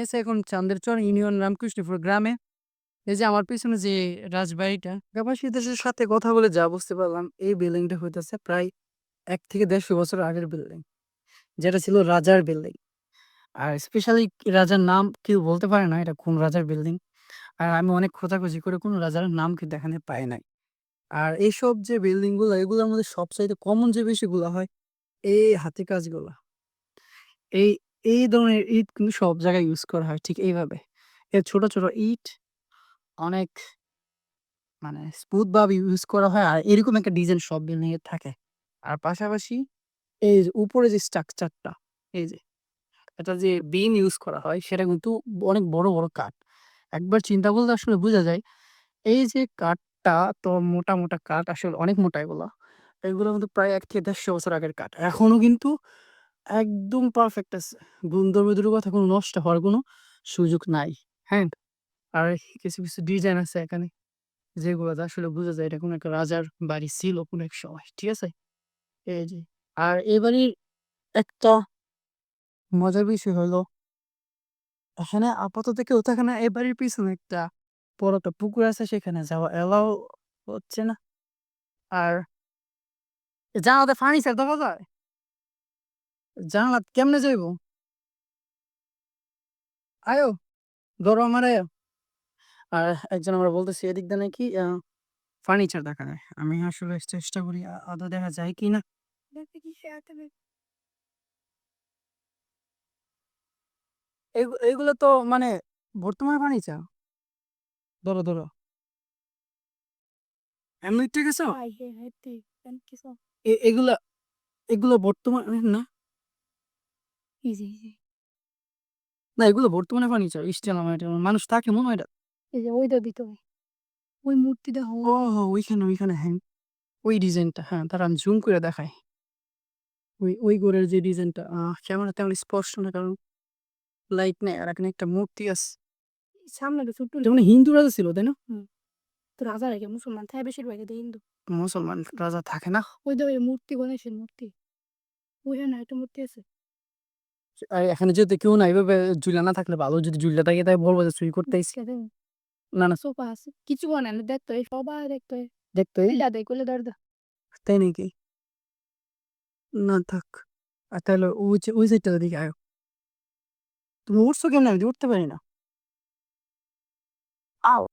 আছে এখন চান্দেরচর ইউনিয়ন রামকৃষ্ণপুর গ্রামে। এই যে আমার পেছনে যে রাজবাড়িটা, গ্রামবাসীদের সাথে কথা বলে যা বুঝতে পারলাম এই বিল্ডিংটা হইতেছে প্রায় ১ থেকে ১৫০ বছর আগের বিল্ডিং। যেটা ছিল রাজার বিল্ডিং। আর স্পেশালি রাজার নাম কেউ বলতে পারে না এটা কোন রাজার বিল্ডিং। আর আমি অনেক খোঁজাখুঁজি করে কোন রাজার নাম কিন্তু এখানে পাই নাই। আর এইসব যে বিল্ডিং গুলা এগুলোর মধ্যে সবচাইতে কমন যে বিষয়গুলা হয় এই হাতে কাজগুলা। এই, এই ধরনের ইট কিন্তু সব জায়গায় ইউজ করা হয় ঠিক এইভাবে। ছোট, ছোট ইট অনেক মানে স্মুথ ভাবে ইউজ করা হয়। আর এরকম একটা ডিজাইন সব বিল্ডিং এ থাকে। আর পাশাপাশি এই যে উপরে যে স্ট্রাকচারটা, এই যে এটা যে বিম ইউজ করা হয় সেটা কিন্তু অনেক বড়, বড় কাঠ। একবার চিন্তা করলে আসলে বোঝা যায় এই যে কাঠটা তো মোটা, মোটা কাঠ আসলে অনেক মোটা এগুলা। এগুলো কিন্তু প্রায় ১ থেকে ১৫০ বছর আগের কাঠ। এখনো কিন্তু একদম পারফেক্ট আছে। গুণধর্মের কথা কোনো নষ্ট হওয়ার কোনো সুযোগ নাই। হ্যাঁ? আর কিছু, কিছু ডিজাইন আছে এখানে যেগুলোতে আসলে বোঝা যায় এটা কোনো একটা রাজার বাড়ি ছিল কোনো এক সময়। ঠিক আছে? এই যে। আর এই বাড়ির একটা মজার বিষয় হলো এখানে আপাতত কেউ থাকে না। এই বাড়ির পিছনে একটা বড় একটা পুকুর আছে সেখানে যাওয়া এলাও হচ্ছে না। আর জানালাতে ফার্নিচার দেখা যায়? জানালা কেমনে যাইবো? আয়ো, ধরো আমারে। আর একজন আমরা বলতেছি এদিক দিয়ে নাকি ফার্নিচার দেখা যায়। আমি আসলে চেষ্টা করি আদৌ দেখা যায় কিনা। এগুলো তো মানে বর্তমান ফার্নিচার। ধরো, ধরো। এমনি ঠিক আছে? এগুলা এগুলো বর্তমান না? না এগুলো বর্তমানে ফার্নিচার। স্টিল আমার এটা মানুষ থাকে মনে হয় এটা। ও ওইখানে, ওইখানে হ্যাঁ। ওই ডিজাইনটা হ্যাঁ, দাঁড়ান জুম করে দেখাই। ওই ঘরের যে ডিজাইনটা ক্যামেরা তেমন স্পষ্ট না কারণ লাইট নাই। আর এখানে একটা মূর্তি আছে। এটা মানে হিন্দু রাজা ছিল, তাই না? মুসলমান রাজা থাকে না? আর এখানে যেহেতু কেউ নাই এভাবে ঝুলা না থাকলে ভালো। যদি ঝুলা থাকে তাই বলবো যে চুরি করতে আইছি। না, না দেখতো তাই নাকি? না থাক। তাহলে ওই সাইডটার দিকে আয়ো। তুমি উঠছো কেমনে? আমি তো উঠতে পারি না। আও!